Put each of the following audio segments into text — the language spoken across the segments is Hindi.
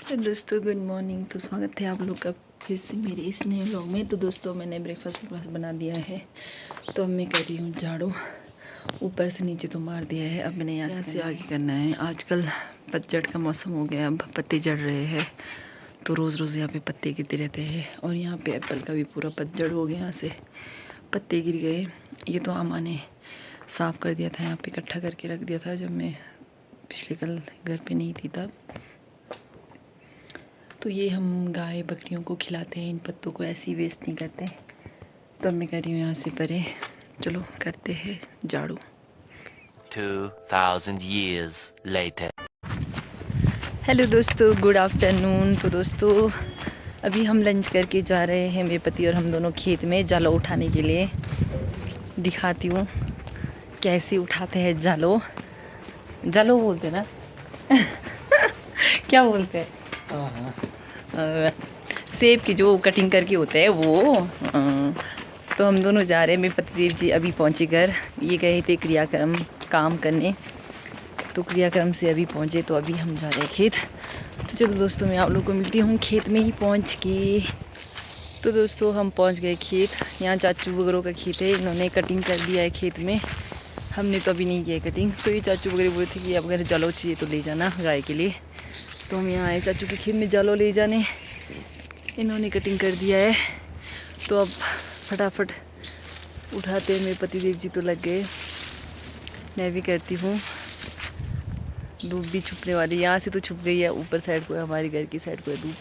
तो दोस्तों गुड मॉर्निंग। तो स्वागत है आप लोग का फिर से मेरे इस नए व्लॉग में। तो दोस्तों मैंने ब्रेकफास्ट बना दिया है, तो अब मैं कर रही हूँ झाड़ू। ऊपर से नीचे तो मार दिया है, अब मैंने यहाँ से आगे करना है। आजकल पतझड़ का मौसम हो गया, अब पत्ते झड़ रहे हैं, तो रोज़ रोज़ यहाँ पे पत्ते गिरते रहते हैं। और यहाँ पे एप्पल का भी पूरा पतझड़ हो गया, यहाँ से पत्ते गिर गए। ये तो आमा ने साफ़ कर दिया था, यहाँ पे इकट्ठा करके रख दिया था जब मैं पिछले कल घर पे नहीं थी तब। तो ये हम गाय बकरियों को खिलाते हैं, इन पत्तों को ऐसे ही वेस्ट नहीं करते। तो मैं कर रही हूँ यहाँ से परे। चलो करते हैं झाड़ू। 2000 years later. हेलो दोस्तों, गुड आफ्टरनून। तो दोस्तों अभी हम लंच करके जा रहे हैं, मेरे पति और हम दोनों खेत में जालो उठाने के लिए। दिखाती हूँ कैसे उठाते हैं जालो। जालो बोलते ना क्या बोलते हैं? सेब की जो कटिंग करके होता है वो। तो हम दोनों जा रहे हैं। मेरे पतिदेव जी अभी पहुँचे घर, ये गए थे क्रियाक्रम काम करने, तो क्रियाक्रम से अभी पहुँचे, तो अभी हम जा रहे हैं खेत। तो चलो दोस्तों मैं आप लोगों को मिलती हूँ खेत में ही पहुँच के। तो दोस्तों हम पहुँच गए खेत। यहाँ चाचू वगैरह का खेत है, इन्होंने कटिंग कर दिया है खेत में, हमने तो अभी नहीं किया है कटिंग। तो ये चाचू वगैरह बोले थे कि अब अगर जालो चाहिए तो ले जाना गाय के लिए। तो हम यहाँ आए चाचू के खेत में जालो ले जाने, इन्होंने कटिंग कर दिया है। तो अब फटाफट उठाते हैं। मेरे पतिदेव जी तो लग गए, मैं भी करती हूँ। धूप भी छुपने वाली, यहाँ से तो छुप गई है, ऊपर साइड को है, हमारे घर की साइड को है धूप,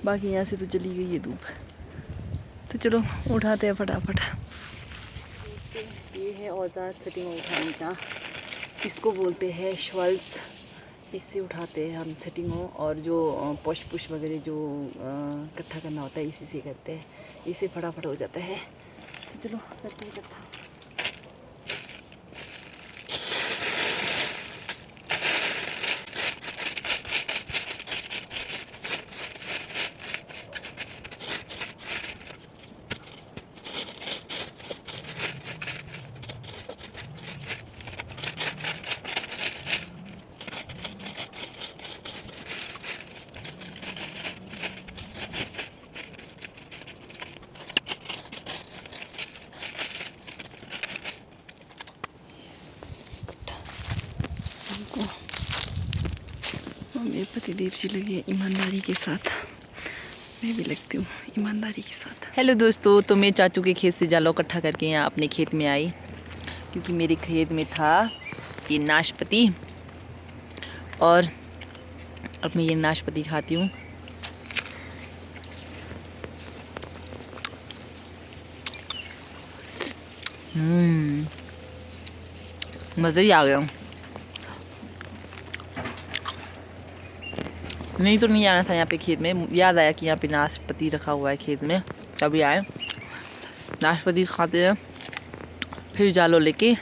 बाकी यहाँ से तो चली गई है धूप। तो चलो उठाते हैं फटाफट। ये है औजार छटिंग उठाने का, इसको बोलते हैं श्वल्स। इससे उठाते हैं हम छटिंगों, और जो पुश वगैरह जो इकट्ठा करना होता है इसी से करते हैं, इससे फटाफट हो जाता है। तो चलो करते हैं इकट्ठा। मेरे पतिदेव जी लगे ईमानदारी के साथ, मैं भी लगती हूँ ईमानदारी के साथ। हेलो दोस्तों, तो मैं चाचू के खेत से जालो इकट्ठा करके यहाँ अपने खेत में आई, क्योंकि मेरे खेत में था ये नाशपाती, और अब मैं ये नाशपाती खाती हूँ। मज़ा ही आ गया। नहीं तो नहीं आना था यहाँ पे खेत में, याद आया कि यहाँ पे नाशपाती रखा हुआ है खेत में, तभी आए। नाशपाती खाते हैं, फिर जालो लेके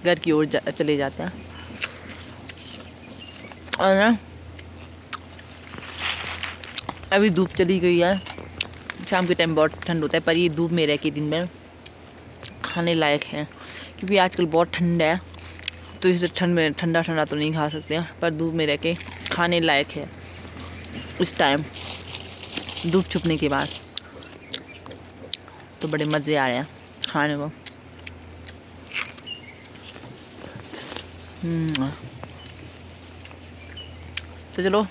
घर की ओर चले जाते हैं। और ना अभी धूप चली गई है, शाम के टाइम बहुत ठंड होता है, पर ये धूप में रह के दिन में खाने लायक है, क्योंकि आजकल बहुत ठंड है, तो इस ठंड में ठंडा ठंडा तो नहीं खा सकते हैं, पर धूप में रह के खाने लायक है उस टाइम धूप छुपने के बाद। तो बड़े मज़े आ रहे हैं खाने को। तो चलो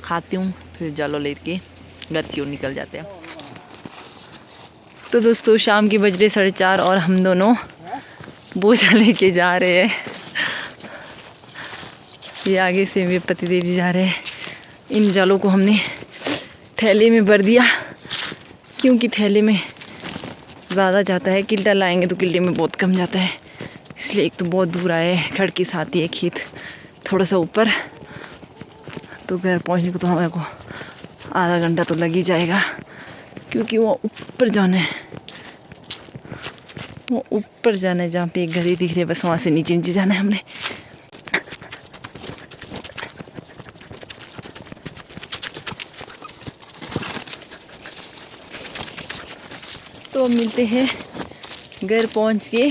खाती हूँ, फिर जालो लेके घर की ओर निकल जाते हैं। तो दोस्तों शाम के बज रहे 4:30 और हम दोनों बोझा लेके जा रहे हैं। ये आगे से मेरे पतिदेव जी जा रहे हैं। इन जालों को हमने थैले में भर दिया, क्योंकि थैले में ज़्यादा जाता है, किल्टा लाएंगे तो किल्टे में बहुत कम जाता है, इसलिए। एक तो बहुत दूर आए, खड़ के साथ ही है खेत थोड़ा सा ऊपर, तो घर पहुंचने को तो हमारे को आधा घंटा तो लग ही जाएगा, क्योंकि वो ऊपर जाना है, वो ऊपर जाना है जहाँ पे एक घर ही दिख रही है, बस वहाँ से नीचे नीचे जाना है हमने। तो मिलते हैं घर पहुँच के,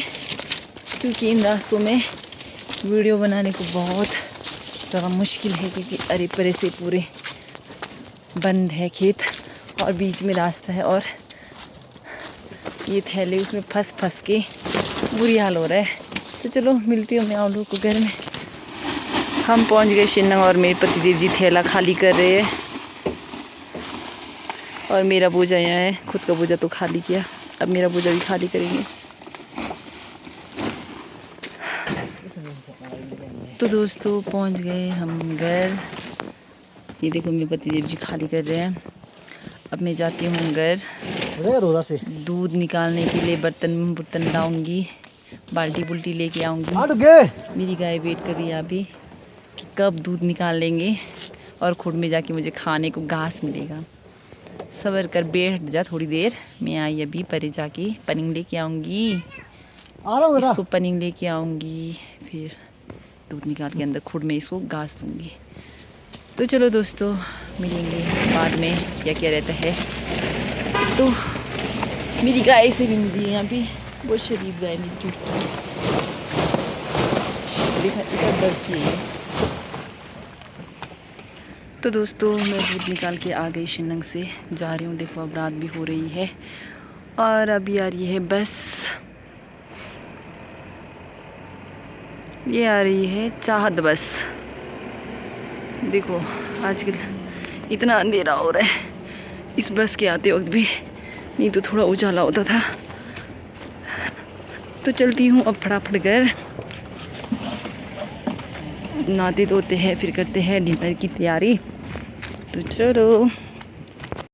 क्योंकि इन रास्तों में वीडियो बनाने को बहुत थोड़ा मुश्किल है क्योंकि अरे परे से पूरे बंद है खेत और बीच में रास्ता है और ये थैले उसमें फंस फंस के बुरी हाल हो रहा है। तो चलो मिलती हूँ मैं आप लोगों को घर में। हम पहुँच गए शिनंग और मेरे पतिदेव जी थैला खाली कर रहे हैं और मेरा बोझा यहाँ है। खुद का बोझा तो खाली किया, अब मेरा बोझा भी खाली करेंगे। तो दोस्तों पहुँच गए हम घर। ये देखो मेरे पतिदेव जी खाली कर रहे हैं। अब मैं जाती हूँ घर, दूध निकालने के लिए बर्तन लाऊंगी, बाल्टी बुल्टी लेके आऊँगी। मेरी गाय वेट कर रही है अभी कि कब दूध निकाल लेंगे और खुद में जाके मुझे खाने को घास मिलेगा। सबर कर बैठ जा थोड़ी देर, मैं आई अभी परे जाके पनिंग लेके आऊँगी, इसको पनिंग लेके आऊँगी, फिर दूध निकाल के अंदर खुद में इसको घास दूँगी। तो चलो दोस्तों मिलेंगे बाद में क्या क्या रहता है। तो मेरी गाय से भी मिली है यहाँ पे, बहुत शरीफ गाय मेरी जो डरती है। तो दोस्तों मैं दूध निकाल के आ गई शिनंग से, जा रही हूँ। देखो अब रात भी हो रही है और अभी आ रही है बस, ये आ रही है चाहत बस। देखो आजकल इतना अंधेरा हो रहा है इस बस के आते वक्त भी, नहीं तो थोड़ा उजाला होता था। तो चलती हूँ अब फटाफट घर, नहाते धोते हैं फिर करते हैं डिनर की तैयारी। तो चलो।